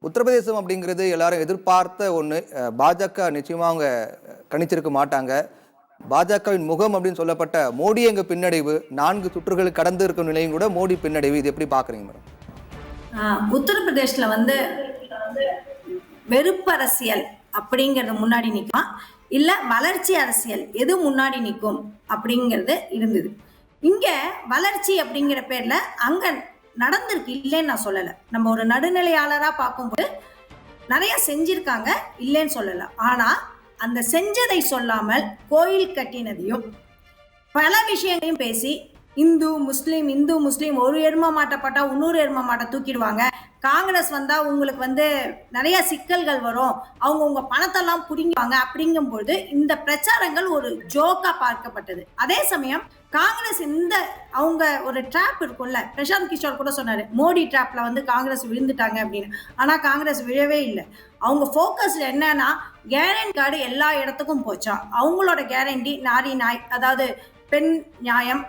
உத்தரப்பிரதேசம் அப்படிங்கிறது எல்லாரும் எதிர்பார்த்த ஒன்று. பாஜக நிச்சயமா அவங்க கணிச்சிருக்க மாட்டாங்க. பாஜகவின் முகம் அப்படின்னு சொல்லப்பட்ட மோடி எங்க பின்னடைவு 4 சுற்றுகள் கடந்து இருக்கும் நிலையும் கூட மோடி பின்னடைவு, இது எப்படி பாக்குறீங்க மேடம்? உத்தரப்பிரதேஷ்ல வெறுப்பு அரசியல் அப்படிங்கிறது முன்னாடி நிற்கும், இல்ல வளர்ச்சி அரசியல் எது முன்னாடி நிற்கும் அப்படிங்கிறது இருந்தது. இங்க வளர்ச்சி அப்படிங்கிற பேர்ல அங்க நடந்திருக்கு, இல்லைன்னு நான் சொல்லலை. நம்ம ஒரு நடுநிலையாளராக பார்க்கும்போது நிறைய செஞ்சிருக்காங்க, இல்லைன்னு சொல்லலை. ஆனா அந்த செஞ்சதை சொல்லாமல் கோயில் கட்டினதையும் பல விஷயங்களையும் பேசி இந்து முஸ்லீம் ஒரு எரும மாட்டை பட்டா இன்னொரு எரும மாட்டை தூக்கிடுவாங்க, காங்கிரஸ் வந்தா உங்களுக்கு நிறைய சிக்கல்கள் வரும், அவங்க உங்க பணத்தெல்லாம் புடிங்குவாங்க அப்படிங்கும்போது இந்த பிரச்சாரங்கள் ஒரு ஜோக்கா பார்க்கப்பட்டது. அதே சமயம் காங்கிரஸ் அவங்க ஒரு ட்ராப் இருக்கும்ல, பிரசாந்த் கிஷோர் கூட சொன்னாரு மோடி ட்ராப்ல காங்கிரஸ் விழுந்துட்டாங்க அப்படின்னு. ஆனா காங்கிரஸ் விழவே இல்லை. அவங்க ஃபோக்கஸ் என்னன்னா கேரண்டி கார்டு எல்லா இடத்துக்கும் போச்சா, அவங்களோட கேரண்டி நாரி நாய், அதாவது பெண் நியாயம்,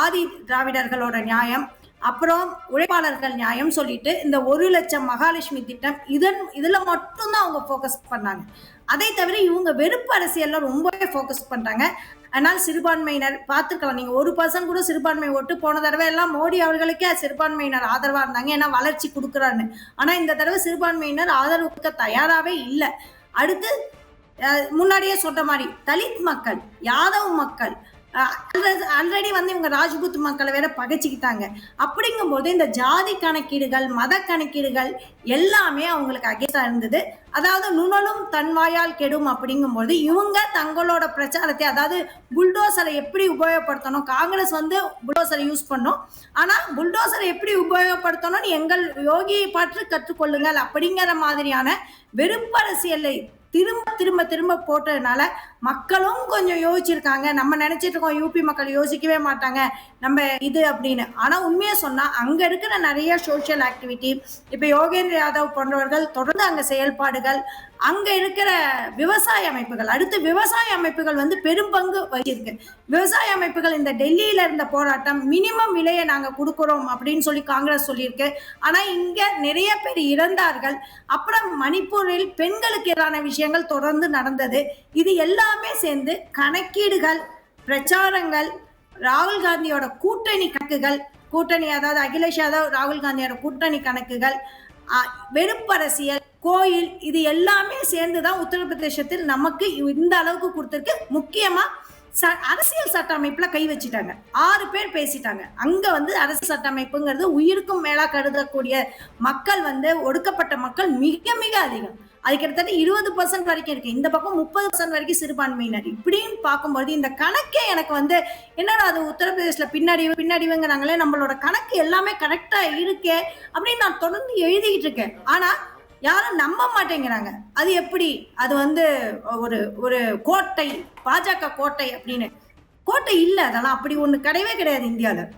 ஆதி திராவிடர்களோட நியாயம், அப்புறம் உழைப்பாளர்கள் நியாயம் சொல்லிட்டு இந்த 1 லட்சம் மகாலட்சுமி திட்டம், இதுல மட்டும்தான் அவங்க ஃபோக்கஸ் பண்ணாங்க. அதை தவிர இவங்க வெறுப்பு அரசியல்ல ரொம்பவே ஃபோக்கஸ் பண்றாங்க. அதனால் சிறுபான்மையினர் பார்த்துக்கலாம், நீங்க 1% கூட சிறுபான்மை ஓட்டு போன தடவை எல்லாம் மோடி அவர்களுக்கே சிறுபான்மையினர் ஆதரவா இருந்தாங்க, ஏன்னா வளர்ச்சி கொடுக்குறான்னு. ஆனா இந்த தடவை சிறுபான்மையினர் ஆதரவு கொடுக்க தயாராகவே இல்லை. அடுத்து முன்னாடியே சொன்ன மாதிரி தலித் மக்கள், யாதவ் மக்கள் ஆல்ரெடி இவங்க ராஜ்புத் மக்களை வேற பகைச்சிக்கிட்டாங்க. அப்படிங்கும்போது இந்த ஜாதி கணக்கீடுகள், மத கணக்கீடுகள் எல்லாமே அவங்களுக்கு அகேன்ஸ்டா இருந்தது. அதாவது நுணலும் தன்வாயால் கெடும் அப்படிங்கும்போது இவங்க தங்களோட பிரச்சாரத்தை, அதாவது புல்டோசரை எப்படி உபயோகப்படுத்தணும், காங்கிரஸ் புல்டோசரை யூஸ் பண்ணும், ஆனா புல்டோசரை எப்படி உபயோகப்படுத்தணும் எங்கள் யோகியை பார்த்து கற்றுக்கொள்ளுங்கள் அப்படிங்கிற மாதிரியான வெறுப்பு அரசியலை திரும்ப போட்டதுனால மக்களும் கொஞ்சம் யோசிச்சிருக்காங்க. நம்ம நினைச்சிட்டு இருக்கோம் யூபி மக்கள் யோசிக்கவே மாட்டாங்க நம்ம இது அப்படின்னு. ஆனா உண்மையை சொன்னா அங்க இருக்கிற நிறைய சோசியல் ஆக்டிவிட்டி, இப்ப யோகேந்திர யாதவ் போன்றவர்கள் தொடர்ந்து அங்க செயல்பாடுகள், அங்க இருக்கிற விவசாய அமைப்புகள், அடுத்து விவசாய அமைப்புகள் பெரும் பங்கு வகிச்சிருக்கு. விவசாய அமைப்புகள் இந்த டெல்லியில இருந்த போராட்டம், மினிமம் விலையை நாங்க கொடுக்கிறோம் அப்படின்னு சொல்லி காங்கிரஸ் சொல்லியிருக்கு. ஆனா இங்க நிறைய பேர் இறந்தார்கள். அப்புறம் மணிப்பூரில் பெண்களுக்கு எதிரான விஷயங்கள் தொடர்ந்து நடந்தது. இது எல்லாமே சேர்ந்து கணக்கீடுகள், பிரச்சாரங்கள், ராகுல் காந்தியோட கூட்டணி கணக்குகள், அதாவது அகிலேஷ் யாதவ் ராகுல் காந்தியோட கூட்டணி கணக்குகள், வெறுப்பு அரசியல், கோயில், இது எல்லாமே சேர்ந்துதான் உத்தரப்பிரதேசத்தில் நமக்கு இந்த அளவுக்கு கொடுத்திருக்கு. முக்கியமா அரசியல் சட்ட அமைப்புல கை வச்சுட்டாங்க. 6 பேர் பேசிட்டாங்க. அங்க அரசியல் சட்ட அமைப்புங்கிறது உயிருக்கும் மேலா கருதக்கூடிய மக்கள், ஒடுக்கப்பட்ட மக்கள் மிக மிக அதிகம். அது கிட்டத்தட்ட 20% வரைக்கும் இருக்கு. இந்த பக்கம் 30% வரைக்கும் சிறுபான்மையினர். இப்படின்னு பார்க்கும்போது இந்த கணக்கே எனக்கு என்னடா அது உத்தரப்பிரதேசல பின்னடைவுங்கிறாங்களே, நம்மளோட கணக்கு எல்லாமே கரெக்டா இருக்கே அப்படின்னு நான் தொடர்ந்து எழுதிக்கிட்டு இருக்கேன். ஆனா யாரும் நம்ப மாட்டேங்கிறாங்க. அது எப்படி, அது ஒரு ஒரு கோட்டை, பாஜக கோட்டை அப்படின்னு. கோட்டை இல்லை, அதெல்லாம் அப்படி ஒண்ணு கிடையவே கிடையாது இந்தியாவில்.